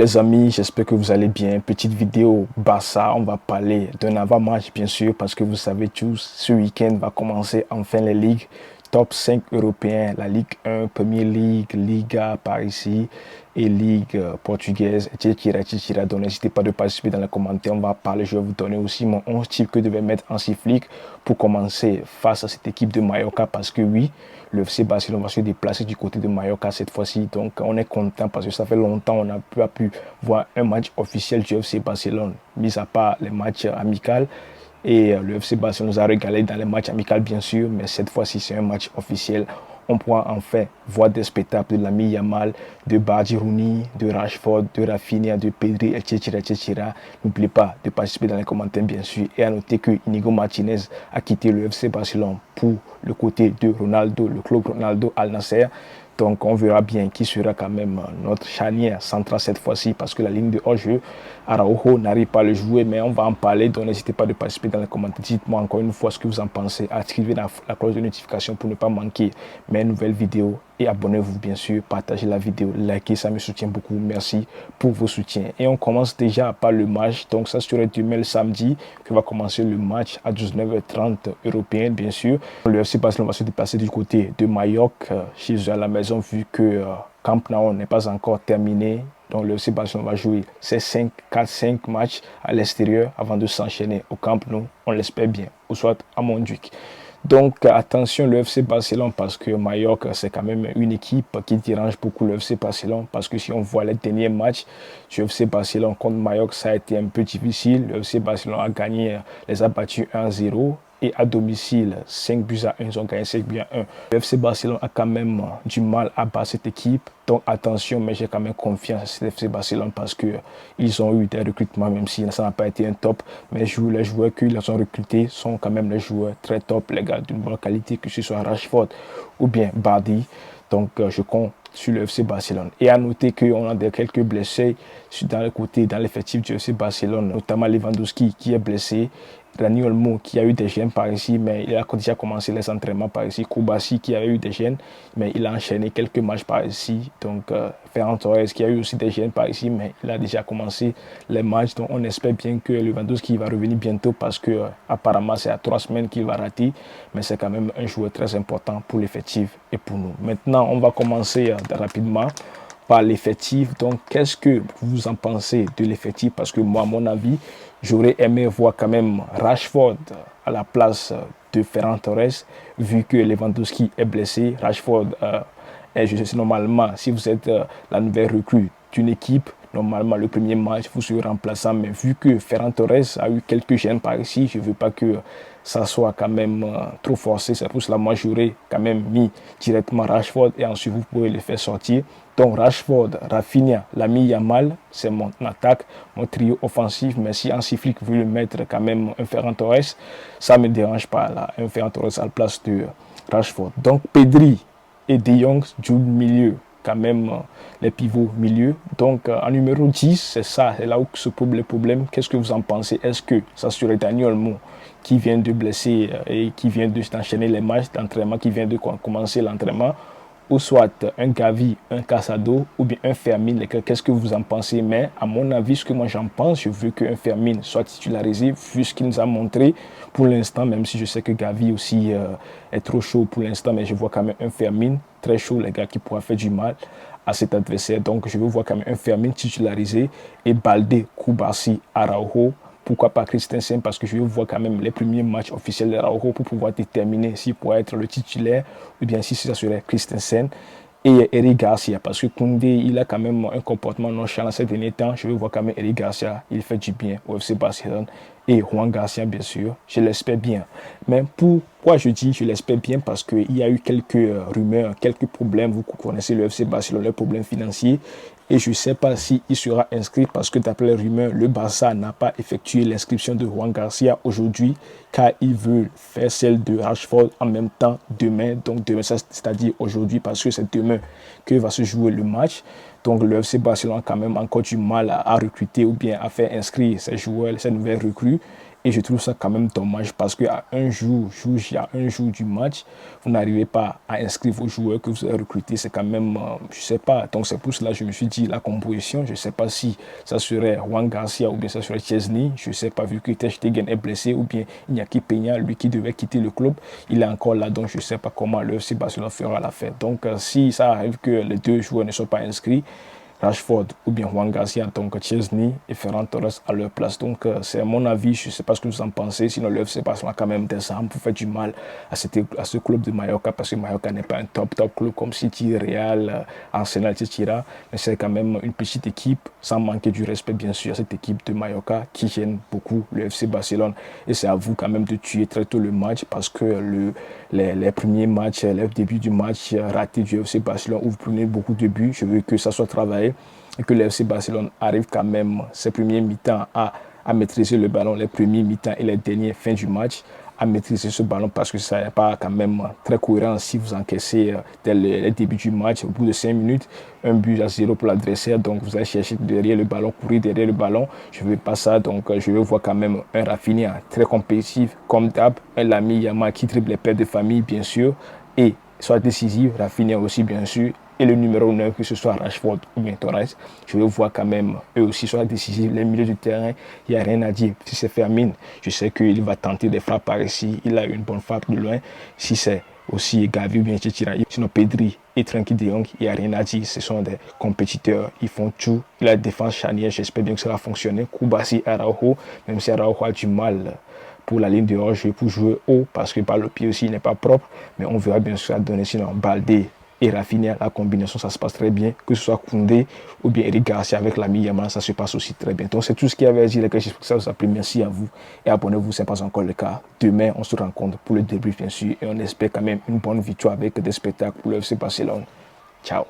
Les amis, j'espère que vous allez bien. Petite vidéo Barça, on va parler d'un avant-match bien sûr parce que vous savez tous, ce week-end va commencer enfin les ligues top 5 européens, la Ligue 1, Premier League, Liga par ici et Ligue portugaise, etc. etc. Donc n'hésitez pas de participer dans les commentaires, on va parler, je vais vous donner aussi mon 11 type que je devais mettre en flic pour commencer face à cette équipe de Mallorca parce que oui, le FC Barcelone va se déplacer du côté de Mallorca cette fois-ci. Donc on est content parce que ça fait longtemps on n'a pas pu voir un match officiel du FC Barcelone, mis à part les matchs amicaux. Et le FC Barcelone nous a régalé dans les matchs amicaux bien sûr, mais cette fois-ci c'est un match officiel. On pourra enfin voir des spectacles de Lamine Yamal, de Badirouni, de Rashford, de Rafinha, de Pedri, etc. etc. N'oubliez pas de participer dans les commentaires bien sûr. Et à noter que Inigo Martinez a quitté le FC Barcelone pour le côté de Ronaldo, le club Ronaldo Al Nasser. Donc on verra bien qui sera quand même notre charnière centrale cette fois-ci parce que la ligne de hors-jeu, Araujo n'arrive pas à le jouer, mais on va en parler. Donc n'hésitez pas de participer dans les commentaires. Dites-moi encore une fois ce que vous en pensez. Activez la cloche de notification pour ne pas manquer mes nouvelles vidéos. Et abonnez-vous bien sûr, partagez la vidéo, likez, ça me soutient beaucoup. Merci pour vos soutiens. Et on commence déjà par le match. Donc ça serait demain le samedi que va commencer le match à 19h30 européen bien sûr. Le FC Barcelone va se déplacer du côté de Mallorca chez eux à la maison vu que Camp Nou n'est pas encore terminé. Donc le FC Barcelone va jouer ses 4-5 matchs à l'extérieur avant de s'enchaîner au Camp Nou, on l'espère bien, ou soit à Montjuic. Donc attention le FC Barcelone parce que Mallorca c'est quand même une équipe qui dérange beaucoup le FC Barcelone parce que si on voit les derniers matchs du FC Barcelone contre Mallorca ça a été un peu difficile. Le FC Barcelone a gagné, les a battus 1-0 et à domicile 5-1, ils ont gagné 5-1. Le FC Barcelone a quand même du mal à battre cette équipe. Donc attention, mais j'ai quand même confiance à cet FC Barcelone parce qu'ils ont eu des recrutements, même si ça n'a pas été un top. Mais les joueurs qu'ils ont recrutés sont quand même les joueurs très top, les gars d'une bonne qualité, que ce soit Rashford ou bien Bardi. Donc je compte sur le FC Barcelone. Et à noter qu'on a quelques blessés dans le côté, dans l'effectif du FC Barcelone, notamment Lewandowski qui est blessé, Dani Olmo qui a eu des gènes par ici, mais il a déjà commencé les entraînements par ici, Koubassi qui a eu des gènes, mais il a enchaîné quelques matchs par ici, donc Ferran Torres qui a eu aussi des gènes par ici, mais il a déjà commencé les matchs, donc on espère bien que Lewandowski va revenir bientôt parce que apparemment c'est à 3 semaines qu'il va rater, mais c'est quand même un joueur très important pour l'effectif et pour nous. Maintenant, on va commencer rapidement par l'effectif. Donc, qu'est-ce que vous en pensez de l'effectif? Parce que moi, à mon avis, j'aurais aimé voir quand même Rashford à la place de Ferran Torres, vu que Lewandowski est blessé. Rashford je sais normalement, si vous êtes la nouvelle recrue d'une équipe, normalement le premier match, vous serez remplaçant. Mais vu que Ferran Torres a eu quelques gènes par ici, je ne veux pas que ça soit quand même trop forcé. C'est pour cela que moi j'aurais quand même mis directement Rashford et ensuite vous pouvez le faire sortir. Donc Rashford, Rafinha, Lamine Yamal, c'est mon attaque, mon trio offensif. Mais si Hansi Flick veut le mettre quand même un Ferran Torres, ça ne me dérange pas là, un Ferran Torres à la place de Rashford. Donc Pedri et De Jong jouent milieu, quand même les pivots milieu. Donc en numéro 10, c'est ça, c'est là où se pose le problème. Qu'est-ce que vous en pensez? Est-ce que ça serait Dani Olmo qui vient de blesser et qui vient d'enchaîner les matchs d'entraînement, qui vient de commencer l'entraînement, ou soit un Gavi, un Casado ou bien un Fermin? Qu'est-ce que vous en pensez? Mais à mon avis, ce que moi j'en pense, je veux qu'un Fermin soit titularisé vu ce qu'il nous a montré pour l'instant, même si je sais que Gavi aussi est trop chaud pour l'instant, mais je vois quand même un Fermin très chaud, les gars, qui pourra faire du mal à cet adversaire. Donc je veux voir quand même un Fermin titularisé et Balde, Koubassi, Araujo. Pourquoi pas Christensen? Parce que je veux voir quand même les premiers matchs officiels de Araujo pour pouvoir déterminer s'il pourrait être le titulaire ou bien si ça serait Christensen et Eric Garcia. Parce que Koundé, il a quand même un comportement nonchalant ces derniers temps. Je veux voir quand même Eric Garcia, il fait du bien au FC Barcelone. Et Juan Garcia, bien sûr, je l'espère bien. Mais pourquoi je dis je l'espère bien? Parce qu'il y a eu quelques rumeurs, quelques problèmes. Vous connaissez le FC Barcelone, les problèmes financiers. Et je ne sais pas s'il sera inscrit parce que d'après les rumeurs, le Barça n'a pas effectué l'inscription de Juan Garcia aujourd'hui car il veut faire celle de Rashford en même temps demain. Donc demain, c'est-à-dire aujourd'hui parce que c'est demain que va se jouer le match. Donc le FC Barcelone a quand même encore du mal à recruter ou bien à faire inscrire ces joueurs, ces nouvelles recrues. Et je trouve ça quand même dommage parce qu'à un jour du match, vous n'arrivez pas à inscrire vos joueurs que vous avez recrutés. C'est quand même, je sais pas. Donc c'est pour cela que je me suis dit la composition. Je sais pas si ça serait Juan Garcia ou bien ça serait Chesney. Je sais pas vu que Ter Stegen est blessé ou bien Iñaki Peña, lui qui devait quitter le club, il est encore là. Donc je sais pas comment le FC Barcelone fera la fête. Donc si ça arrive que les deux joueurs ne sont pas inscrits, Rashford ou bien Juan Garcia, donc Chesney et Ferran Torres à leur place. Donc c'est mon avis, je ne sais pas ce que vous en pensez, sinon le FC Barcelone a quand même des armes pour faire du mal à ce club de Mallorca, parce que Mallorca n'est pas un top club comme City, Real, Arsenal, etc. Mais c'est quand même une petite équipe, sans manquer du respect bien sûr à cette équipe de Mallorca qui gêne beaucoup le FC Barcelone. Et c'est à vous quand même de tuer très tôt le match, parce que les premiers matchs, les débuts du match raté du FC Barcelone où vous prenez beaucoup de buts, je veux que ça soit travaillé et que le FC Barcelone arrive quand même ses premiers mi-temps à maîtriser le ballon, les premiers mi-temps et les derniers fins du match, à maîtriser ce ballon, parce que ça n'est pas quand même très cohérent si vous encaissez dès les débuts du match, au bout de 5 minutes, un but à 0 pour l'adversaire, donc vous allez chercher derrière le ballon, courir derrière le ballon. Je ne veux pas ça, donc je veux voir quand même un Rafinha très compétitif comme d'hab, un Lamine Yamal qui dribble les pères de famille bien sûr, et soit décisif, Rafinha aussi bien sûr, et le numéro 9, que ce soit Rashford ou bien Torres, je veux voir quand même eux aussi soit décisifs. Les milieux du terrain, il n'y a rien à dire. Si c'est Fermin, je sais qu'il va tenter des frappes par ici, il a une bonne frappe de loin. Si c'est aussi Gavi ou bien Chechira, sinon Pedri et Frenkie de Jong, il n'y a rien à dire. Ce sont des compétiteurs, ils font tout. La défense charnière, j'espère bien que ça va fonctionner. Koubassi, Araujo, même si Araujo a du mal pour la ligne de hors-jeu, pour jouer haut, parce que par le pied aussi, il n'est pas propre. Mais on verra bien ce que ça va donner. Sinon, Baldé et Rafinha, la combinaison, ça se passe très bien. Que ce soit Koundé ou bien Eric Garcia avec l'ami Yamal, ça se passe aussi très bien. Donc, c'est tout ce qu'il y avait à dire. J'espère que ça vous a plu. Merci à vous. Et abonnez-vous, ce n'est pas encore le cas. Demain, on se rencontre pour le débrief, bien sûr. Et on espère quand même une bonne victoire avec des spectacles pour le FC Barcelone. Ciao.